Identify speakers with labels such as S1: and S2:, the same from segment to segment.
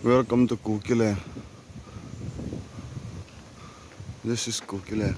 S1: Welcome to Kukiland. This is Kukiland.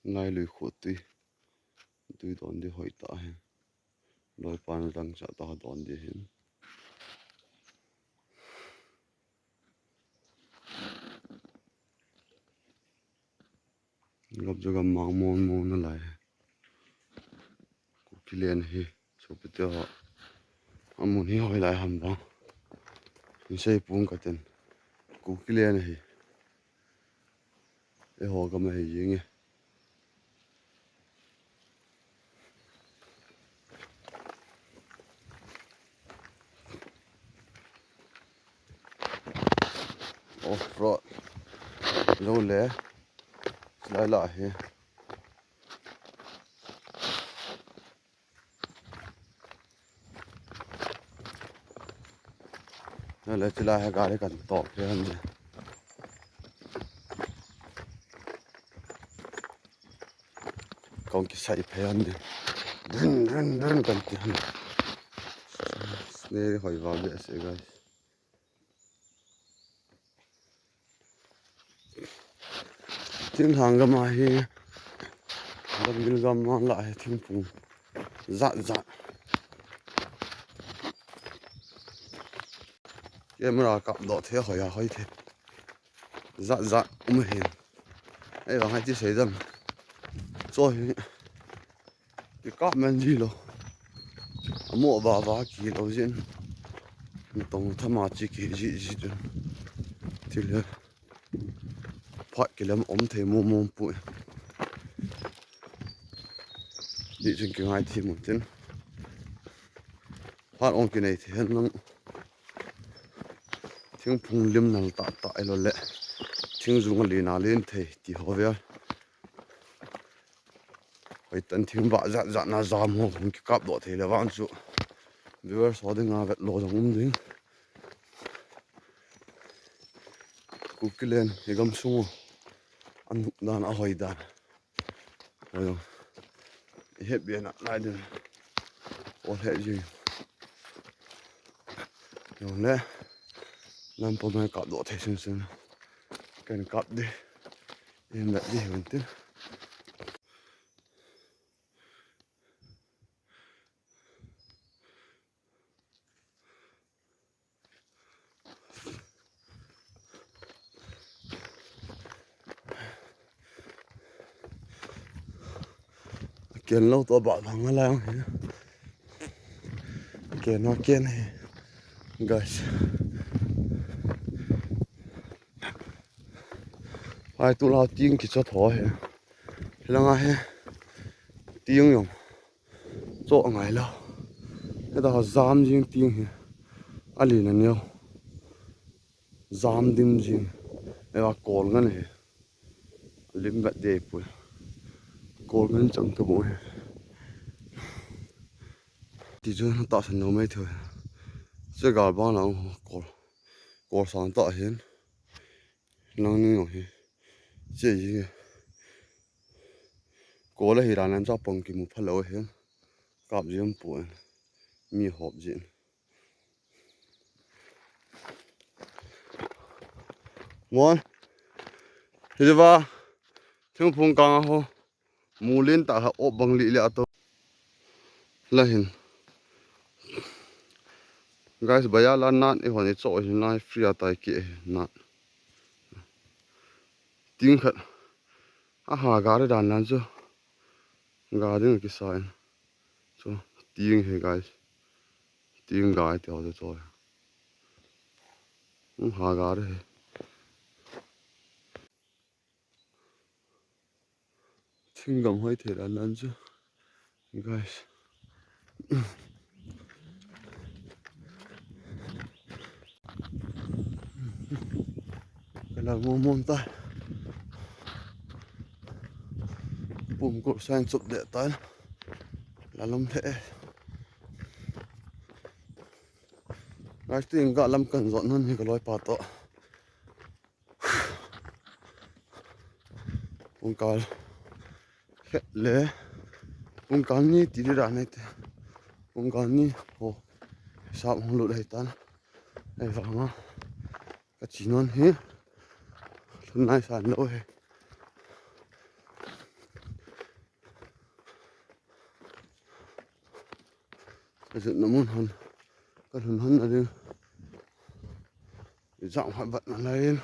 S1: Nay lùi khuất tuy đón đi hỏi ta hen, lối pan răng chả ta đón đi hen. Gặp cho gặp mang môn nó lại, Kukiland hi, số bây giờ anh muốn hi hỏi lại hầm đó, mình sẽ buông cái tên Kukiland hi, để họ cầm hi gì nghe. Off-road, lâu lẽ, lại hi. Nó lại chỉ là cái cần tọt thế hơn nhỉ. Còn cái sậy phải hơn đi, run cần tiền. Đây hỏi vào địa sẽ guys. Thiên hàng gam hi, gam bil gam lại thiên phùng, dạ. Cái mà cặp đó thế hỏi thế, dạ hiền. Ấy là hai chiếc xe dầm, rồi cái cặp men gì lo, mua vả kỳ đầu tiên, tổng tham gia chỉ kỳ gì đó, thì là phải cái làm thế mua bụi, đi trên cái hai thì một tên, phát ông cái này thì nó tiếng phun liêm năng tại lo lệ, tiếng dùng cái nào lên thì họ về, vậy tận tiếng vạ dạ na giảm hồ cái cặp đó thì là vạn số, vừa sau đó ngã vật lỗ giống đấy, Kukiland thì gam sung, anh đàn hỏi đàn, rồi hết biển lại được, có thể gì, rồi nè, làm bao nhiêu cặp đó thì xem, cái cặp đi, em lại đi hơn tí. Kiên lâu to bảo thằng nó lao kiên nó kiên này guys ai tu lao tiếng kỹ cho thỏ hè là ngay tiếng nhung chỗ ngày lâu cái đó giam riêng tiếng hè ali là nhiều giam dim riêng cái đó cồn cái này lim bát đẹp rồi cồn cái chẳng cái bộ thì cho nó tạo thành nó mấy thôi sẽ gặp bao nào cồn cồn sáng tạo hiện năng nhiều hè chỉ gì cố là hiện làm cho bằng cái một phần lâu hiện cặp riêng buồn mi hộp diện muốn thì ba chúng phong càng ho mù lên ta học bằng lì lẹ to là hình guys bây giờ là nát ấy hoàn chỗ hình này free tại kia nát tiếng khát hà gà đấy đàn lan chưa gà đấy cái sai cho tiếng hay guys tiếng gà thì họ cho hà gà đấy Thing gầm hơi thể là lần chứ guys. Cái là môn môn tay bùm cột sang chụp địa tay là lông thể guys tiền gạo lâm cần dọn hơn thì cái loài bà tọ bùm cào khét lẽ bùm cào ní tí đi ra này bùm cào ní hồ sao không lụt đầy tan đây vào mà cái chỉ non hết hôm nay sản lỗi cái chuyện nó muốn hơn cái hơn là đi giọng họ vận là lên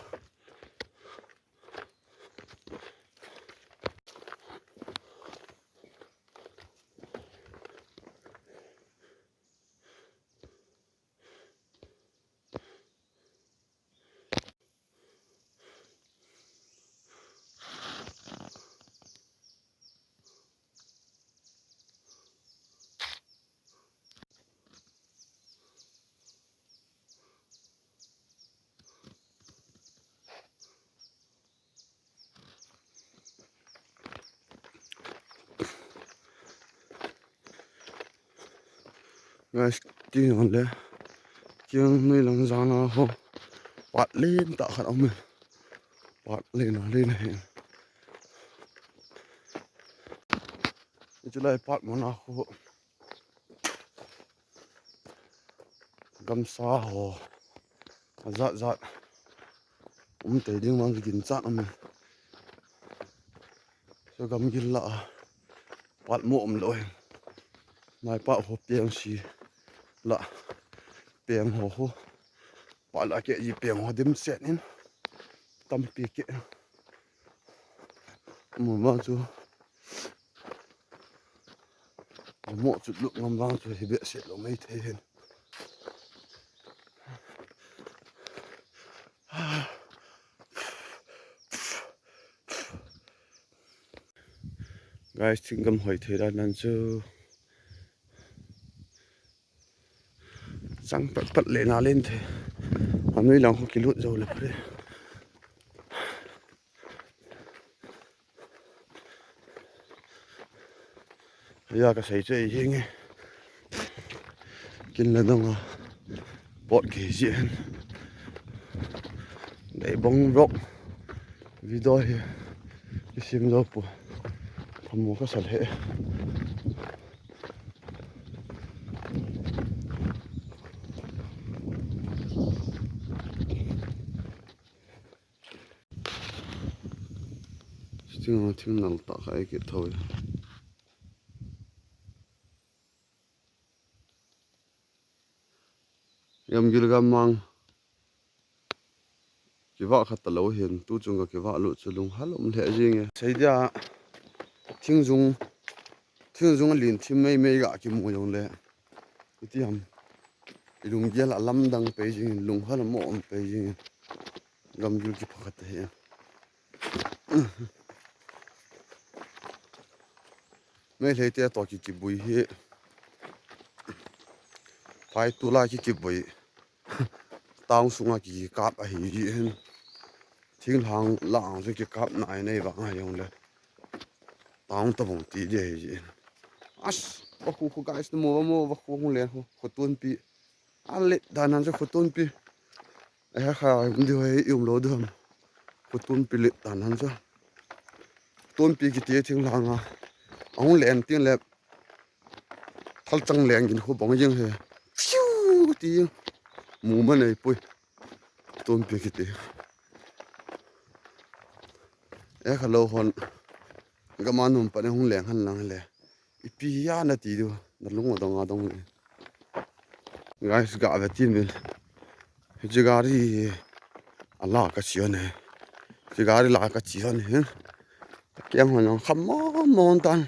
S1: guys tiếng hồn đấy tiếng nơi lòng giang nó không quạt lên tạo khát ông mình quạt lên nó lên này chỗ này quạt món nào không găm xa hồ dạt dạt ông thấy tiếng mang cái kín chát ông mình cho găm kín lạ quạt muộm lội này bạo hộp tiền xì lạ tiền hồ quạt lại cái gì tiền hồ đếm xét nên tâm bị cái một bao chú một chút lượng ngâm vang rồi thì bị xét lộ mấy thế guys xin cầm hỏi thế là lần chứ sáng bật lên nào lên thế hôm nay lòng không kỷ luật rồi là đấy bây giờ cái sấy chơi gì nghe kinh là đông à bọn kỳ diện để bóng rộng video cái sim đâu của thầm mua các sản hệ tiếng nào tạo cái kiểu thôi em kg mang cái vợ khát lâu hiện tu chung cái vợ lụt cho lùng hát lụm lẽ gì nghe thấy ra thiên dung liền thiên mấy mấy gạ cái mùi giống lẽ cái tiệm cái lùng kia là lâm đằng bây giờ lùng hát là mộm bây giờ gầm du cái phật thế mấy lấy tiền tao cái bụi hết phải tu lại cái bụi tao xuống cái cáp ấy gì hết thiên hàng làng rồi cái cáp này vào ai dùng đấy tao tao bông tí gì as khu guys mua khu liền khu tuôn pi lệ đàn anh cho khu tuôn pi ai khai điều ấy dùng lúa đường khu tuôn pi lệ đàn anh cho tuôn pi cái tiếng thiên hàng ông liền tiếng lệ thal trăng liền cái khu bóng dương hè chiu tiếng mù mà này bui tuôn pi cái tiếng ai khai lâu hòn cái món nôm phải không liền hơn lăng lẹ ipi ya na tí đâu nó lúng ở đông này guys gạ về tin mình cái gà đi Allah cái chuyện này cái gà đi là cái chuyện này kem họ nó khăm mòn tan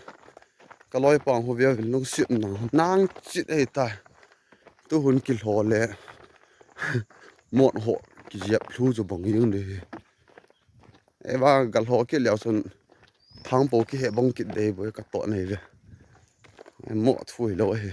S1: cái lối băng họ về lúc xịn nàng xịn ấy ta tôi hun kêu họ lẹ một họ cái dẹp thu cho bằng những này ấy ba cái họ kia liệu son thang bộ cái hệ bông kịt đây với cả tọa này về mỏ thui lâu ấy